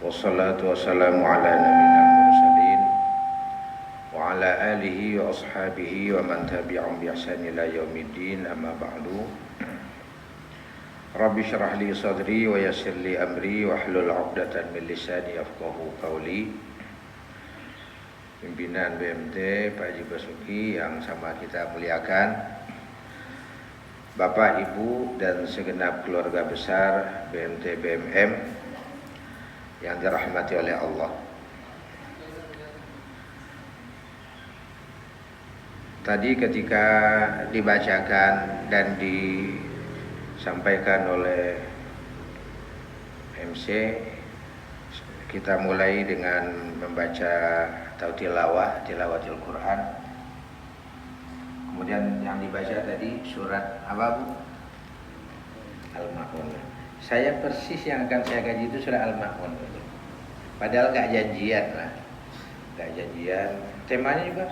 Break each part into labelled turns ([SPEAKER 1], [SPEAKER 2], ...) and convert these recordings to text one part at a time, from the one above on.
[SPEAKER 1] Wassalatu wassalamu ala nabiyina mursalin wa ala alihi wa ashabihi wa man tabi'ahum bi ihsan ila yaumiddin, amma ba'du. Rabbi shrah li sadri wa yassir li amri wa hlul 'uqdatam min lisani yafqahu qawli. Pimpinan BMT Pak Haji Basuki yang sama kita muliakan, Bapak, Ibu, dan segenap keluarga besar BMT BMM yang dirahmati oleh Allah. Tadi ketika dibacakan dan disampaikan oleh MC, kita mulai dengan membaca atau tilawatil Quran. Kemudian yang dibaca tadi surat apa, Bu? Al-Ma'un. Saya persis yang akan saya kaji itu surat Al-Ma'un. Padahal gak janjian lah. Gak janjian. Temanya juga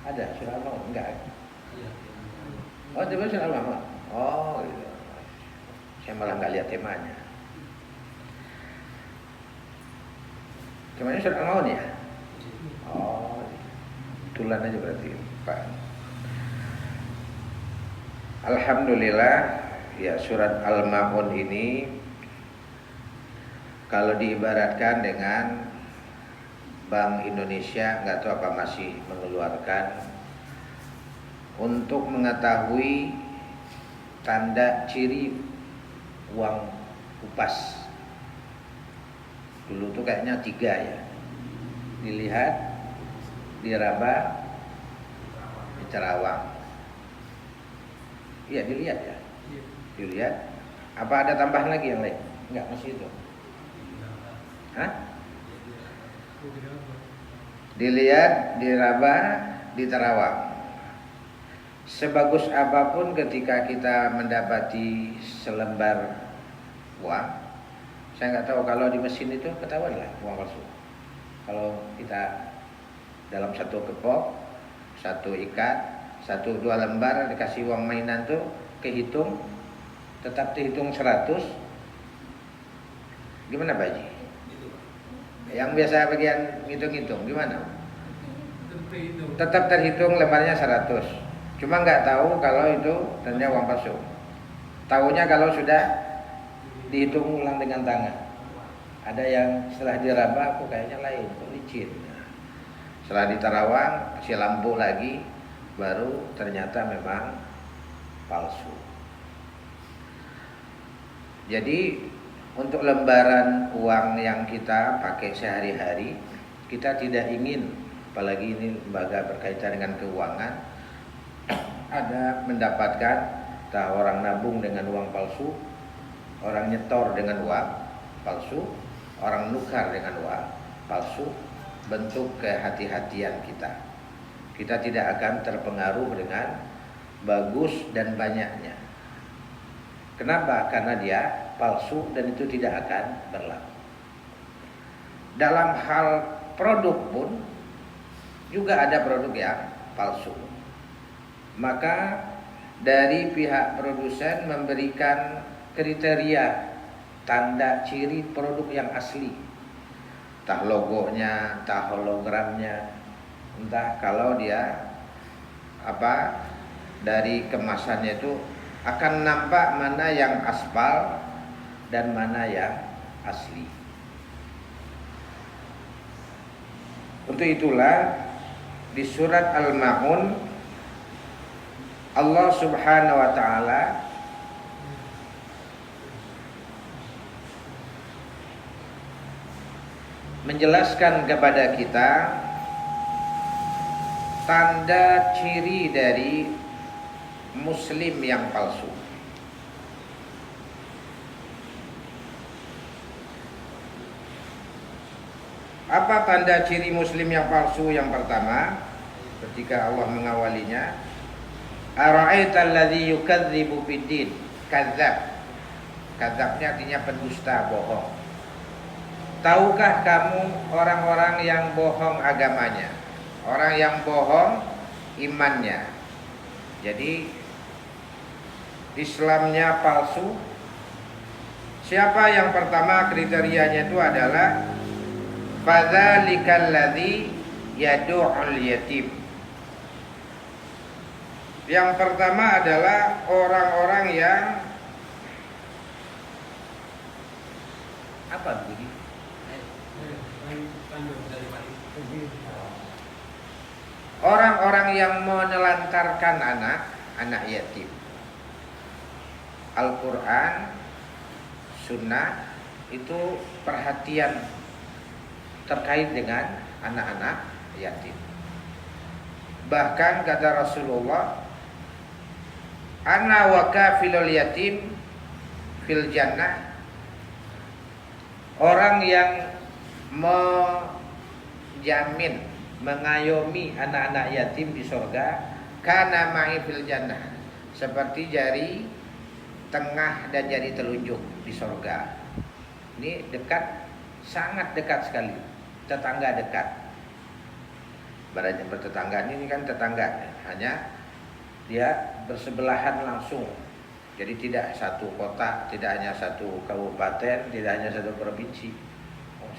[SPEAKER 1] ada surat Al-Ma'un, enggak? Oh, temanya surat Al-Ma'un. Oh, gitu. Saya malah gak lihat temanya. Temanya surat Al-Ma'un ya? Oh, tulan aja berarti, Pak. Alhamdulillah, ya, surat Al-Ma'un ini kalau diibaratkan dengan Bank Indonesia, nggak tahu apa masih mengeluarkan untuk mengetahui tanda ciri uang upas. Dulu tuh kayaknya 3 ya. Dilihat, diraba, diterawang. Iya, dilihat ya. Dilihat. Apa ada tambahan lagi yang lain? Enggak, masih itu. Hah? Dilihat, diraba, diterawang. Sebagus apapun ketika kita mendapati selembar uang, saya nggak tahu kalau di mesin itu ketahuan lah uang palsu. Kalau kita dalam satu gepok, satu ikat, 1-2 lembar dikasih uang mainan tuh, kehitung, tetap dihitung 100. Gimana Pak Haji? Yang biasa bagian ngitung-ngitung gimana? Tetap terhitung lembarnya 100. Cuma nggak tahu kalau itu ternyata uang palsu. Tahunya kalau sudah dihitung ulang dengan tangan. Ada yang setelah diraba, kok kayaknya lain, kok licin. Setelah diterawang, kasih lampu lagi, baru ternyata memang palsu. Jadi untuk lembaran uang yang kita pakai sehari-hari, kita tidak ingin, apalagi ini lembaga berkaitan dengan keuangan, ada mendapatkan orang nabung dengan uang palsu, orang nyetor dengan uang palsu, orang nukar dengan uang palsu. Bentuk kehati-hatian kita. Kita tidak akan terpengaruh dengan bagus dan banyaknya. Kenapa? Karena dia palsu dan itu tidak akan berlaku. Dalam hal produk pun juga ada produk yang palsu. Maka dari pihak produsen memberikan kriteria tanda ciri produk yang asli. Entah logonya, entah hologramnya, entah kalau dia dari kemasannya itu akan nampak mana yang aspal dan mana yang asli. Untuk itulah di surat Al-Ma'un Allah Subhanahu wa taala menjelaskan kepada kita tanda ciri dari muslim yang palsu. Apa tanda ciri muslim yang palsu? Yang pertama, ketika Allah mengawalinya, ara'aital ladzi yukadzibu biddin. Kadzab. Kadzabnya artinya pendusta, bohong. Tahukah kamu orang-orang yang bohong agamanya, orang yang bohong imannya? Jadi Islamnya palsu, Siapa yang pertama kriterianya itu adalah fadzalikal ladzi yad'ul yatim. Yang pertama adalah orang-orang yang apa begini? Orang-orang yang menelantarkan anak yatim. Al-Quran, Sunnah itu perhatian terkait dengan anak-anak yatim. Bahkan kata Rasulullah, ana wa kafilul yatim fil jannah. Orang yang menjamin, mengayomi anak-anak yatim di surga, kana ma'i fil jannah, seperti jari tengah dan jari telunjuk di surga. Ini dekat, sangat dekat sekali, tetangga dekat. Baratnya bertetangga ini kan tetangga, hanya dia bersebelahan langsung. Jadi tidak satu kota, tidak hanya satu kabupaten, tidak hanya satu provinsi.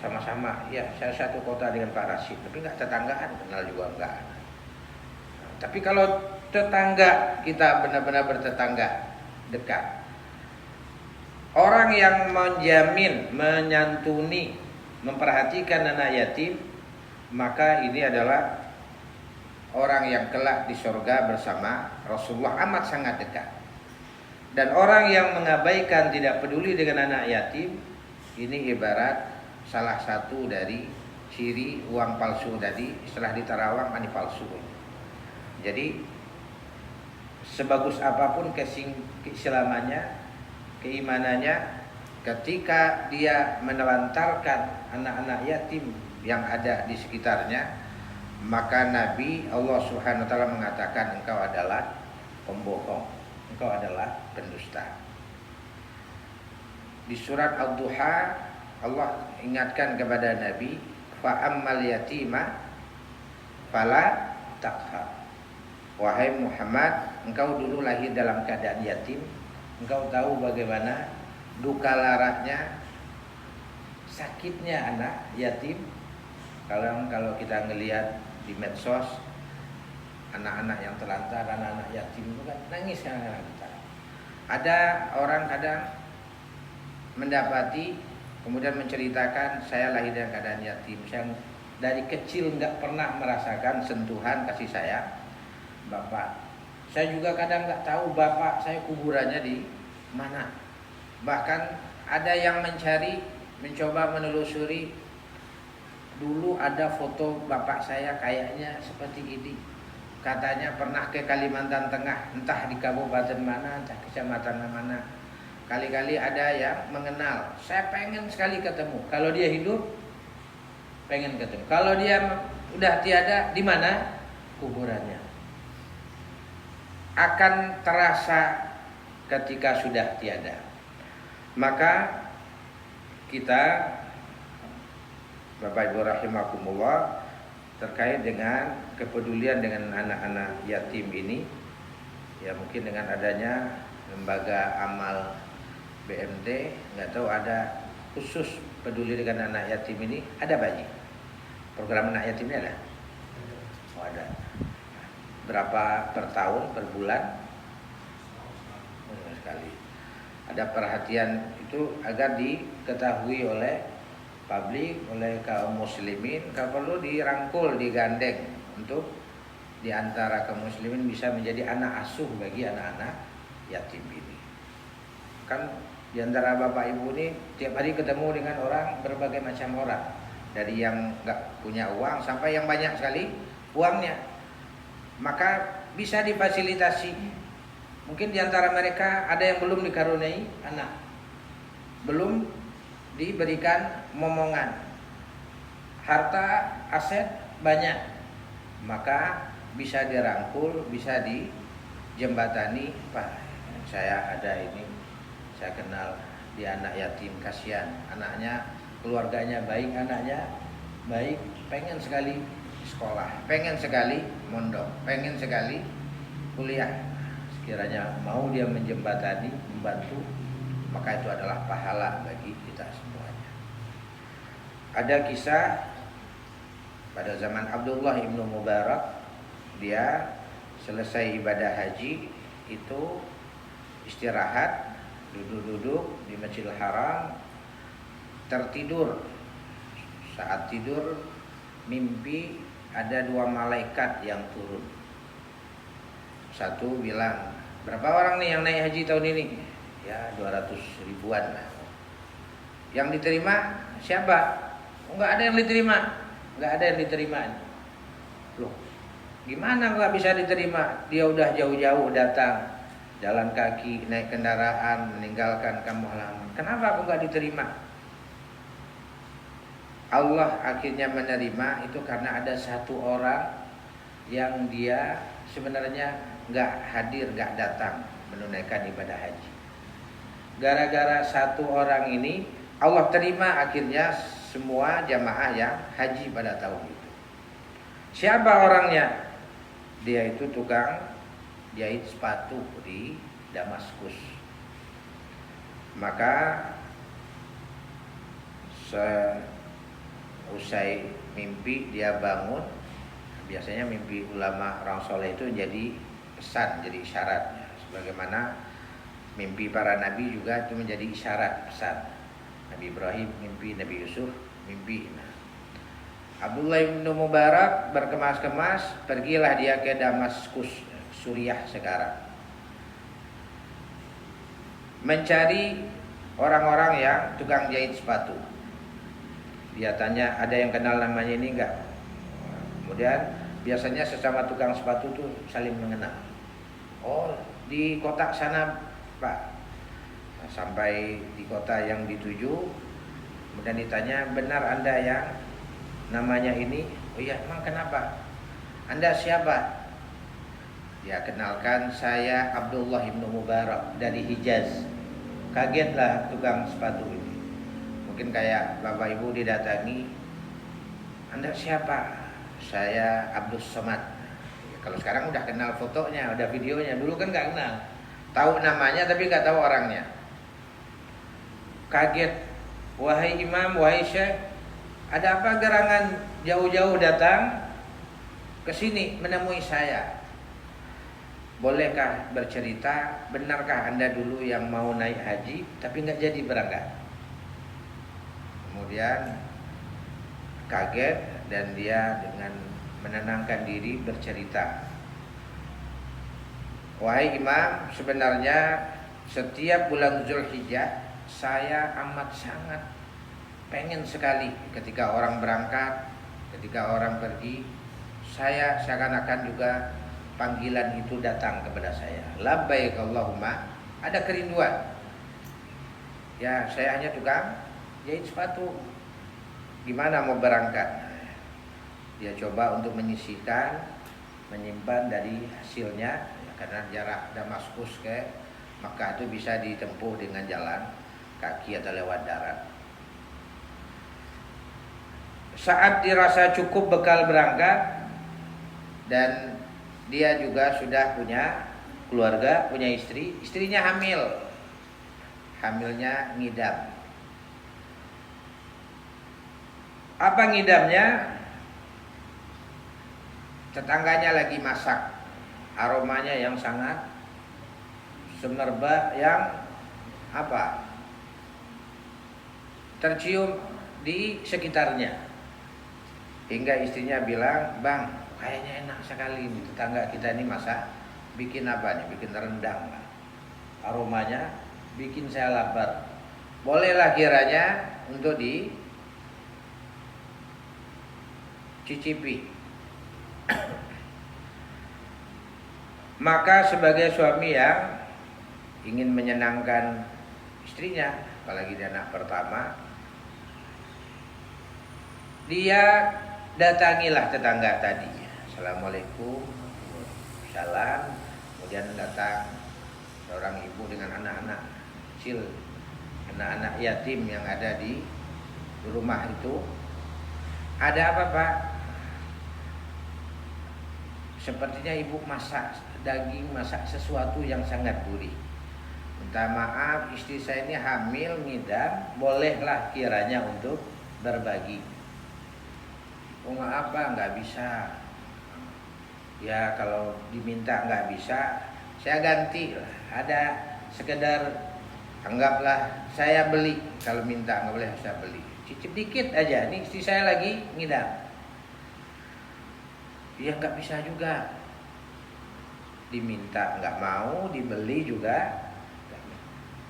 [SPEAKER 1] Sama-sama, ya saya satu kota dengan Pak Rashid, tapi nggak tetanggaan, kenal juga enggak. Tapi kalau tetangga kita benar-benar bertetangga dekat, orang yang menjamin, menyantuni, memperhatikan anak yatim, maka ini adalah orang yang kelak di surga bersama Rasulullah, amat sangat dekat. Dan orang yang mengabaikan, tidak peduli dengan anak yatim, ini ibarat salah satu dari ciri uang palsu tadi, setelah ditarawang ani palsu. Jadi sebagus apapun keislamannya, keimanannya, ketika dia menelantarkan anak-anak yatim yang ada di sekitarnya, maka Nabi Allah Subhanahu wa taala mengatakan engkau adalah pembohong, engkau adalah pendusta. Di surat Ad-Duha Allah ingatkan kepada Nabi, fa ammal yatima fala taqhar. Wahai Muhammad, engkau dulu lahir dalam keadaan yatim, engkau tahu bagaimana duka laranya, sakitnya anak yatim. Kalau kita ngelihat di medsos, anak-anak yang terlantar, anak-anak yatim itu kan nangis kadang-kadang kita. Ada orang kadang mendapati, kemudian menceritakan, saya lahir dalam keadaan yatim, saya dari kecil nggak pernah merasakan sentuhan kasih sayang bapak. Saya juga kadang nggak tahu bapak saya kuburannya di mana. Bahkan ada yang mencoba menelusuri, dulu ada foto bapak saya kayaknya seperti ini. Katanya pernah ke Kalimantan Tengah, entah di kabupaten mana, entah kecamatan mana. Kali-kali ada yang mengenal, saya pengen sekali ketemu. Kalau dia hidup, pengen ketemu. Kalau dia udah tiada, di mana kuburannya? Akan terasa ketika sudah tiada. Maka kita, Bapak Ibu rahimakumullah, terkait dengan kepedulian dengan anak-anak yatim ini, ya mungkin dengan adanya lembaga amal BMT, nggak tahu ada khusus peduli dengan anak yatim ini, ada Pak Haji? Program anak yatim ini ada? Oh ada. Berapa per tahun, per bulan? Sekali. Ada perhatian itu agar diketahui oleh publik, oleh kaum muslimin, kalau perlu dirangkul, digandeng untuk diantara kaum muslimin bisa menjadi anak asuh bagi anak-anak yatim ini. Kan diantara bapak ibu ini tiap hari ketemu dengan orang, berbagai macam orang, dari yang nggak punya uang sampai yang banyak sekali uangnya, maka bisa difasilitasi. Mungkin diantara mereka ada yang belum dikaruniai anak, belum diberikan momongan, harta aset banyak, maka bisa dirangkul, bisa dijembatani. Pak, saya ada ini, saya kenal di anak yatim, kasihan anaknya, keluarganya baik, anaknya baik, pengen sekali sekolah, pengen sekali mondok, pengen sekali kuliah. Sekiranya mau dia menjembatani, membantu, maka itu adalah pahala bagi kita semuanya. Ada kisah pada zaman Abdullah ibnu Mubarak, dia selesai ibadah haji itu istirahat, duduk-duduk di Masjidil Haram, tertidur. Saat tidur mimpi ada 2 malaikat yang turun. Satu bilang, berapa orang nih yang naik haji tahun ini? Ya 200 ribuan lah. Yang diterima siapa? Enggak ada yang diterima. Enggak ada yang diterima. Loh, gimana enggak bisa diterima? Dia udah jauh-jauh datang, jalan kaki, naik kendaraan, meninggalkan kampung halaman. Kenapa aku enggak diterima? Allah akhirnya menerima itu karena ada satu orang yang dia sebenarnya enggak hadir, enggak datang menunaikan ibadah haji. Gara-gara satu orang ini Allah terima akhirnya semua jamaah yang haji pada tahun itu. Siapa orangnya? Dia itu tukang jahit sepatu di Damaskus. Maka seusai mimpi dia bangun. Biasanya mimpi ulama orang soleh itu jadi pesan, jadi isyarat. Sebagaimana mimpi para nabi juga itu menjadi isyarat, pesan. Nabi Ibrahim mimpi, Nabi Yusuf mimpi. Abdullah bin Mubarak berkemas-kemas, pergilah dia ke Damaskus, Suriah sekarang, mencari orang-orang yang tukang jahit sepatu. Dia tanya, ada yang kenal namanya ini enggak? Kemudian biasanya sesama tukang sepatu tuh saling mengenal. Oh, di kota sana Pak. Sampai di kota yang dituju, kemudian ditanya, benar Anda yang namanya ini? Oh iya, emang kenapa? Anda siapa? Ya, kenalkan saya Abdullah ibnu Mubarak dari Hijaz. Kagetlah tukang sepatu ini. Mungkin kayak Bapak Ibu didatangi, Anda siapa? Saya Abdus Somad. Ya, kalau sekarang udah kenal fotonya, udah videonya. Dulu kan nggak kenal. Tahu namanya tapi nggak tahu orangnya. Kaget, wahai imam, wahai syekh, ada apa gerangan jauh-jauh datang ke sini menemui saya? Bolehkah bercerita, benarkah Anda dulu yang mau naik haji tapi nggak jadi berangkat? Kemudian kaget dan dia dengan menenangkan diri bercerita, wahai imam, sebenarnya setiap bulan Zulhijjah saya amat sangat pengen sekali ketika orang berangkat, ketika orang pergi, saya seakan-akan juga panggilan itu datang kepada saya. Labbaik Allahumma, ada kerinduan. Ya, saya hanya tukang jahit sepatu. Gimana mau berangkat? Dia coba untuk menyisihkan, menyimpan dari hasilnya, karena jarak Damaskus ke Makkah itu bisa ditempuh dengan jalan kaki atau lewat darat. Saat dirasa cukup bekal berangkat dan dia juga sudah punya keluarga, punya istri, istrinya hamil. Hamilnya ngidam. Apa ngidamnya? Tetangganya lagi masak, aromanya yang sangat semerbak, yang apa? Tercium di sekitarnya. Hingga istrinya bilang, "Bang, kayaknya enak sekali nih tetangga kita ini masak. Bikin apa nih? Bikin rendang. Aromanya bikin saya lapar. Bolehlah kiranya untuk dicicipi." Maka sebagai suami yang ingin menyenangkan istrinya, apalagi dia anak pertama, dia datangilah tetangga tadi. Assalamualaikum, salam. Kemudian datang seorang ibu dengan anak-anak kecil, anak-anak yatim yang ada di rumah itu. Ada apa, Pak? Sepertinya ibu masak daging, masak sesuatu yang sangat gurih. minta maaf, istri saya ini hamil, ngidam, bolehlah kiranya untuk berbagi. Oh nggak apa, nggak bisa. Ya kalau diminta nggak bisa, saya ganti lah. Ada sekedar anggaplah saya beli, kalau minta nggak boleh saya beli. Cicip dikit aja, nih istri saya lagi ngidam. Ya nggak bisa juga. Diminta nggak mau, dibeli juga.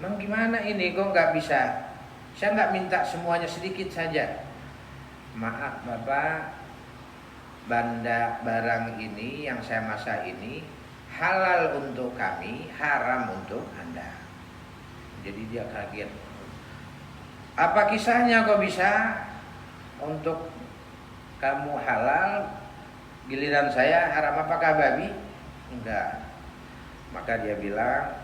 [SPEAKER 1] Emang gimana ini kok nggak bisa? Saya nggak minta semuanya, sedikit saja. Maaf Bapak, barang ini yang saya masak ini halal untuk kami, haram untuk Anda. Jadi dia kaget. Apa kisahnya kok bisa untuk kamu halal, giliran saya haram? Apakah babi? Enggak. Maka dia bilang,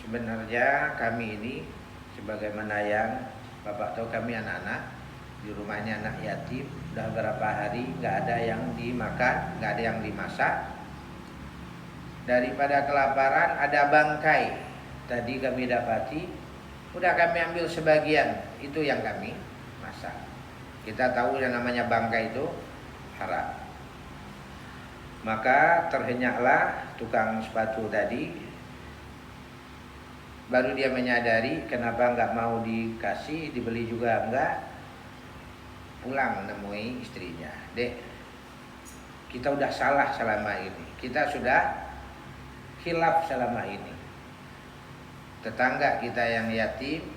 [SPEAKER 1] sebenarnya kami ini sebagaimana yang Bapak tahu, kami anak-anak di rumahnya anak yatim, udah berapa hari nggak ada yang dimakan, nggak ada yang dimasak. Daripada kelaparan, ada bangkai tadi kami dapati, udah kami ambil sebagian, itu yang kami masak. Kita tahu yang namanya bangkai itu haram. Maka terhenyaklah tukang sepatu tadi. Baru dia menyadari kenapa nggak mau dikasih, dibeli juga enggak. Pulang menemui istrinya, Dek, kita udah salah selama ini, kita sudah khilaf selama ini. Tetangga kita yang yatim,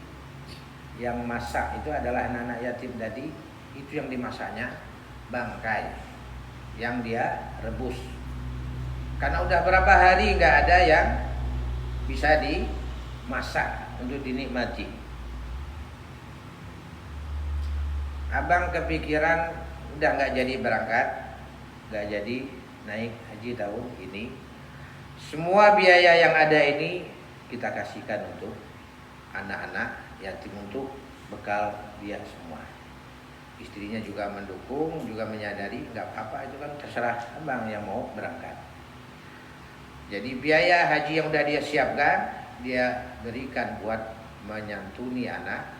[SPEAKER 1] yang masak itu adalah anak-anak yatim tadi, itu yang dimasaknya bangkai, yang dia rebus. Karena udah berapa hari nggak ada yang bisa dimasak untuk dinikmati. Abang kepikiran, udah nggak jadi berangkat, nggak jadi naik haji tahun ini. Semua biaya yang ada ini kita kasihkan untuk anak-anak yatim, untuk bekal dia semua. Istrinya juga mendukung, juga menyadari nggak apa-apa, itu kan terserah abang yang mau berangkat. Jadi biaya haji yang udah dia siapkan, dia berikan buat menyantuni anak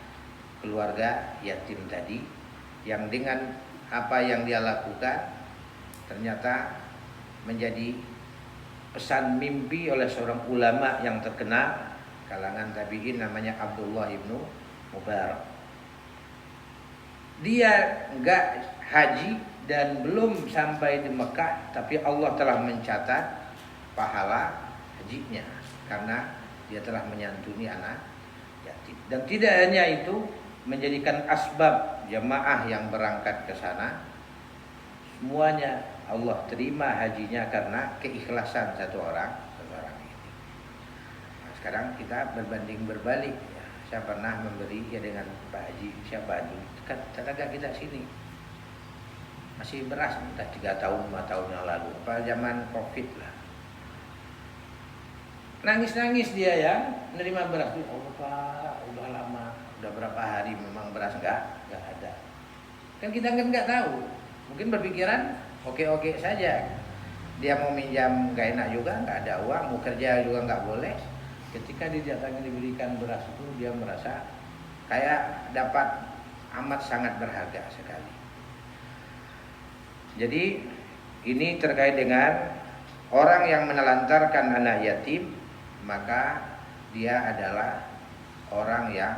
[SPEAKER 1] keluarga yatim tadi, yang dengan apa yang dia lakukan ternyata menjadi pesan mimpi oleh seorang ulama yang terkenal kalangan tabi'in, namanya Abdullah ibnu Mubarak. Dia enggak haji dan belum sampai di Mekah, tapi Allah telah mencatat pahala hajinya karena dia telah menyantuni anak yatim. Dan tidak hanya itu, menjadikan asbab jemaah yang berangkat ke sana semuanya Allah terima hajinya karena keikhlasan satu orang ini. Nah, sekarang kita berbanding berbalik ya. Saya pernah memberi ya dengan Pak Haji Syabani, tetangga kita sini masih beras entah 3 tahun 5 tahun yang lalu, pada zaman Covid lah. Nangis-nangis dia ya menerima beras. Oh Pak, udah lama, udah berapa hari memang beras nggak ada. Kan kita kan nggak tahu, mungkin berpikiran oke saja. Dia mau minjam nggak enak juga, nggak ada uang, mau kerja juga nggak boleh. Ketika didatangi diberikan beras itu, dia merasa kayak dapat amat sangat berharga sekali. Jadi ini terkait dengan orang yang menelantarkan anak yatim, maka dia adalah orang yang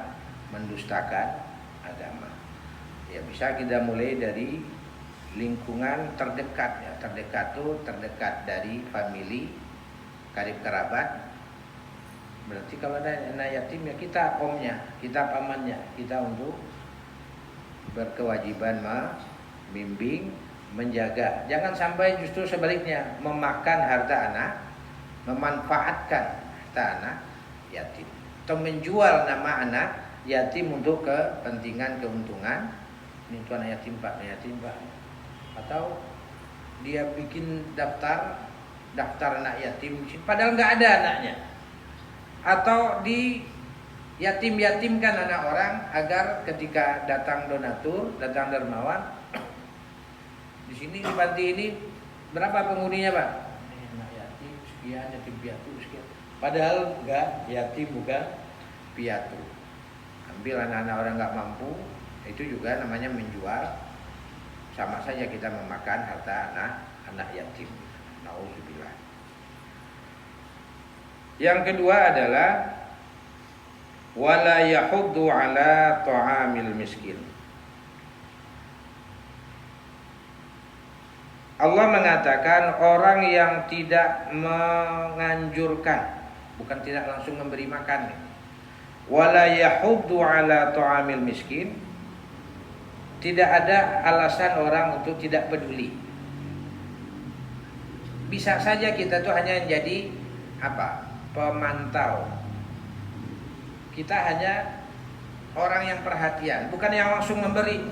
[SPEAKER 1] mendustakan agama. Ya bisa kita mulai dari lingkungan terdekat ya. Terdekat dari family, karib kerabat. Berarti kalau ada anak yatim ya kita omnya, kita pamannya, kita untuk berkewajiban membimbing, menjaga. Jangan sampai justru sebaliknya memakan harta anak, memanfaatkan harta anak yatim, atau menjual nama anak yatim untuk kepentingan keuntungan. Ini tuh anak yatim Pak, atau dia bikin daftar anak yatim padahal nggak ada anaknya, atau di yatim-yatimkan anak orang agar ketika datang donatur, datang dermawan, di sini di panti ini berapa penghuninya Pak? Anak yatim sekian, yatim piatu sekian. Padahal enggak, yatim bukan piatu. Ambil anak-anak orang nggak mampu, itu juga namanya menjual. Sama saja kita memakan harta anak yatim. Nauzubillah. Yang kedua adalah wala yahuddu ala ta'amil miskin. Allah mengatakan orang yang tidak menganjurkan, bukan tidak langsung memberi makan, wala yahuddu ala ta'amil miskin, tidak ada alasan orang untuk tidak peduli. Bisa saja kita tuh hanya jadi apa? Pemantau. Kita hanya orang yang perhatian, bukan yang langsung memberi.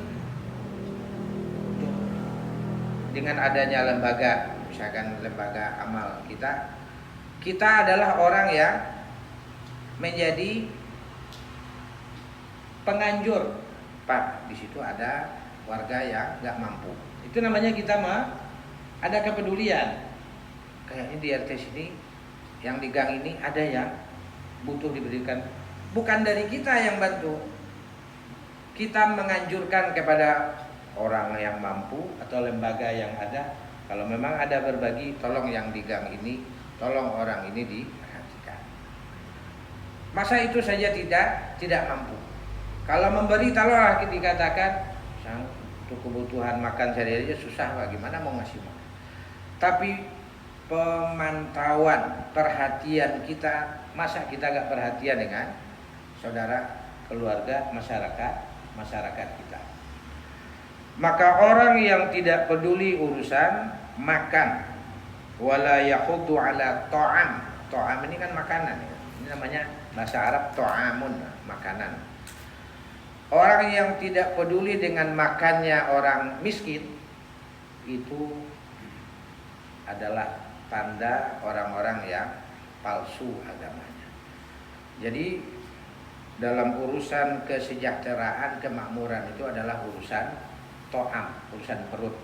[SPEAKER 1] Dengan adanya lembaga, misalkan lembaga amal kita adalah orang yang menjadi penganjur. Pak, di situ ada warga yang nggak mampu. Itu namanya kita ada kepedulian. Kayaknya di RT sini, yang di gang ini ada yang butuh diberikan. Bukan dari kita yang bantu. Kita menganjurkan kepada orang yang mampu atau lembaga yang ada. Kalau memang ada berbagi, tolong yang di gang ini, tolong orang ini diperhatikan. Masa itu saja tidak mampu. Kalau memberi, taruhlah dikatakan untuk kebutuhan makan sehari-hari susah, bagaimana mau ngasih makan. Tapi pemantauan, perhatian kita, masa kita gak perhatian dengan saudara, keluarga, masyarakat kita. Maka orang yang tidak peduli urusan makan, wala yahuddu ala ta'am. Ta'am ini kan makanan. Ini namanya bahasa Arab ta'amun, makanan. Orang yang tidak peduli dengan makannya orang miskin, itu adalah tanda orang-orang yang palsu agamanya. Jadi dalam urusan kesejahteraan, kemakmuran itu adalah urusan to'am, urusan perut.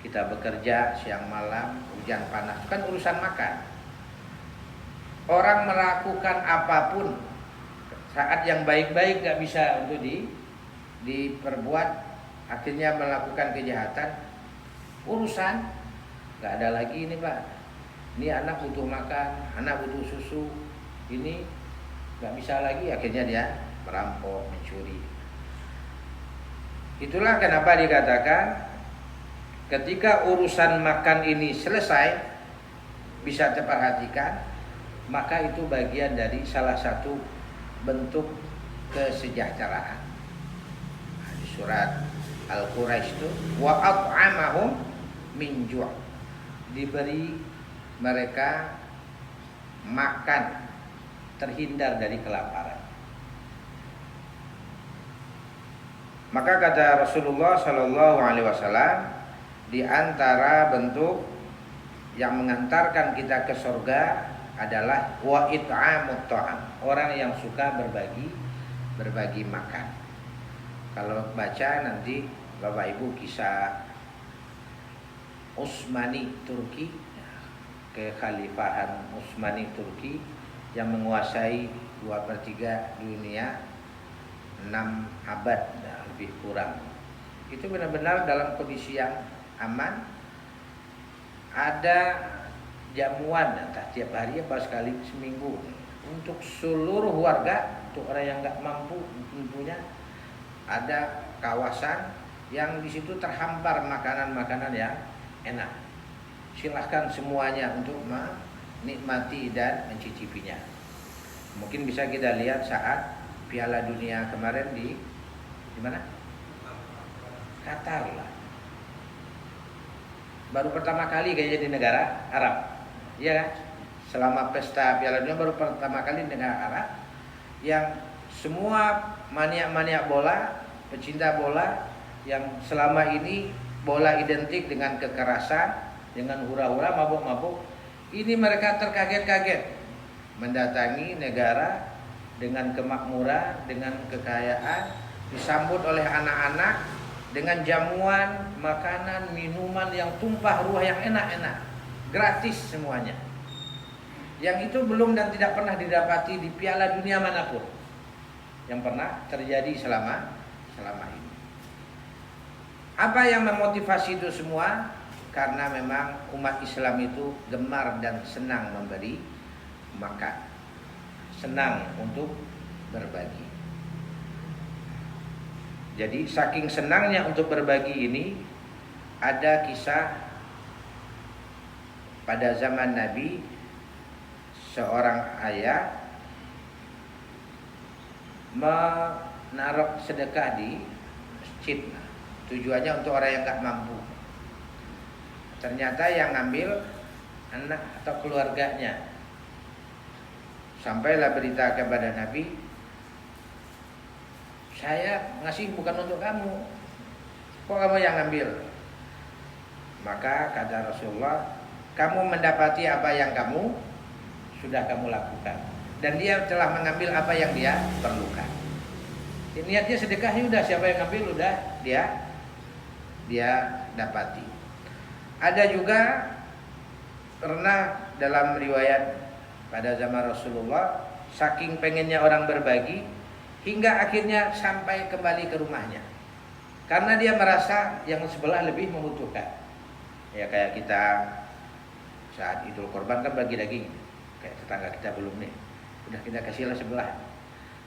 [SPEAKER 1] Kita bekerja siang malam, hujan panas, kan urusan makan. Orang melakukan apapun saat yang baik-baik gak bisa untuk diperbuat, akhirnya melakukan kejahatan, urusan gak ada lagi ini Pak. Ini anak butuh makan, anak butuh susu, ini gak bisa lagi, akhirnya dia merampok, mencuri. Itulah kenapa dikatakan ketika urusan makan ini selesai, bisa terperhatikan, maka itu bagian dari salah satu bentuk kesejahteraan. Di surat Al-Quraisy itu wa at'amahum min ju', diberi mereka makan, terhindar dari kelaparan. Maka kata Rasulullah sallallahu alaihi wasallam, di antara bentuk yang mengantarkan kita ke surga adalah wa it'amut ta'am, orang yang suka berbagi makan. Kalau baca nanti Bapak Ibu kisah Utsmani Turki, kekhalifahan Utsmani Turki yang menguasai 2/3 dunia 6 abad lebih kurang. Itu benar-benar dalam kondisi yang aman. Ada jamuan entah tiap hari apa sekali seminggu untuk seluruh warga, untuk orang yang nggak mampu tentunya. Ada kawasan yang di situ terhampar makanan-makanan yang enak. Silahkan semuanya untuk menikmati dan mencicipinya. Mungkin bisa kita lihat saat Piala Dunia kemarin di mana? Qatar lah. Baru pertama kali kayaknya di negara Arab. Iya kan? Selama pesta Piala Dunia baru pertama kali di negara Arab yang semua maniak-maniak bola, pecinta bola yang selama ini bola identik dengan kekerasan, dengan hura-hura, mabuk-mabuk, ini mereka terkaget-kaget mendatangi negara dengan kemakmuran, dengan kekayaan, disambut oleh anak-anak dengan jamuan, makanan, minuman yang tumpah ruah yang enak-enak, gratis semuanya. yang itu belum dan tidak pernah didapati di piala dunia manapun yang pernah terjadi selama ini. Apa yang memotivasi itu semua? Karena memang umat Islam itu gemar dan senang memberi makan, senang untuk berbagi. Jadi saking senangnya untuk berbagi ini, ada kisah pada zaman Nabi, seorang ayah menaruh sedekah di masjid. Tujuannya untuk orang yang gak mampu. Ternyata yang ngambil anak atau keluarganya. Sampailah berita kepada Nabi, saya ngasih bukan untuk kamu, kok kamu yang ngambil? Maka kata Rasulullah, kamu mendapati apa yang kamu sudah kamu lakukan, dan dia telah mengambil apa yang dia perlukan. Niatnya sedekahnya udah, siapa yang ngambil udah dia dapati. Ada juga pernah dalam riwayat pada zaman Rasulullah, saking pengennya orang berbagi hingga akhirnya sampai kembali ke rumahnya karena dia merasa yang sebelah lebih membutuhkan. Ya kayak kita saat Idul Korban kan bagi daging, kayak tetangga kita belum nih, udah kita kasihlah sebelah.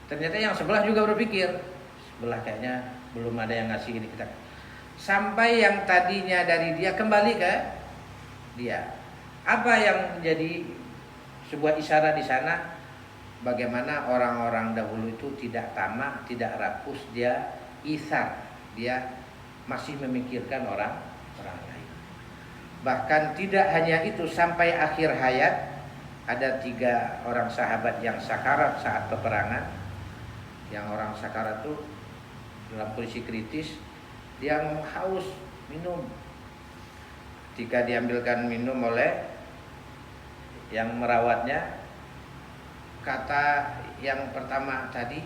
[SPEAKER 1] Ternyata yang sebelah juga berpikir, sebelah kayaknya belum ada yang ngasih ini, kita sampai yang tadinya dari dia kembali ke dia. Apa yang menjadi sebuah isyarat di sana? Bagaimana orang-orang dahulu itu tidak tamak, tidak rakus, dia isar, dia masih memikirkan orang lain. Bahkan tidak hanya itu, sampai akhir hayat ada 3 orang sahabat yang sakarat saat peperangan. Yang orang sakarat itu dalam kondisi kritis, dia haus minum. Ketika diambilkan minum oleh yang merawatnya, kata yang pertama tadi,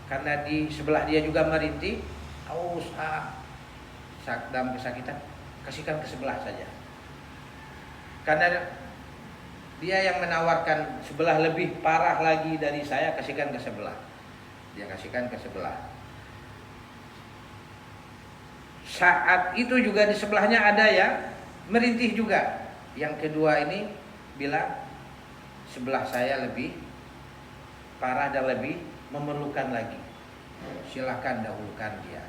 [SPEAKER 1] karena di sebelah dia juga merintih, haus, dalam kesakitan, kasihkan ke sebelah saja. Karena dia yang menawarkan sebelah lebih parah lagi dari saya, kasihkan ke sebelah. Dia kasihkan ke sebelah. Saat itu juga di sebelahnya ada yang merintih juga. Yang kedua ini bilang, sebelah saya lebih parah dan lebih memerlukan lagi, silakan dahulukan dia.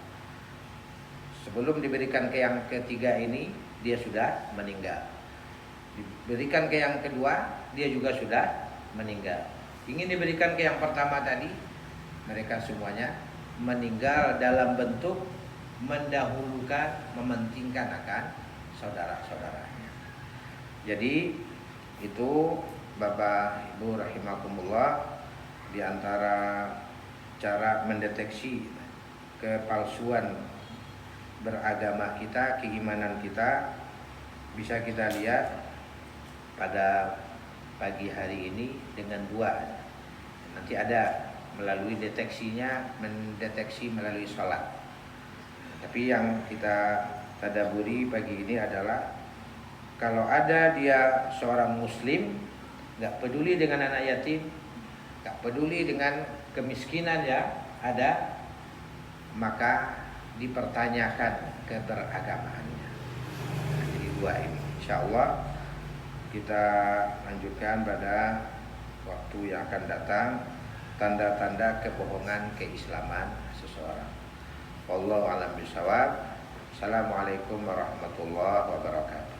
[SPEAKER 1] Sebelum diberikan ke yang ketiga ini, dia sudah meninggal. Diberikan ke yang kedua, dia juga sudah meninggal. Ingin diberikan ke yang pertama tadi, mereka semuanya meninggal dalam bentuk mendahulukan, mementingkan akan saudara-saudaranya. Jadi itu Bapak Ibu rahimakumullah, di antara cara mendeteksi kepalsuan beragama kita, keimanan kita, bisa kita lihat pada pagi hari ini dengan 2. Nanti ada melalui deteksinya, mendeteksi melalui sholat. Tapi yang kita tadaburi pagi ini adalah, kalau ada dia seorang muslim, gak peduli dengan anak yatim, gak peduli dengan kemiskinan yang ada, maka dipertanyakan keberagamaannya. Jadi 2 ini, insyaallah kita lanjutkan pada waktu yang akan datang, tanda-tanda kebohongan keislaman seseorang. Wallahu a'lam bishawab. Assalamualaikum warahmatullahi wabarakatuh.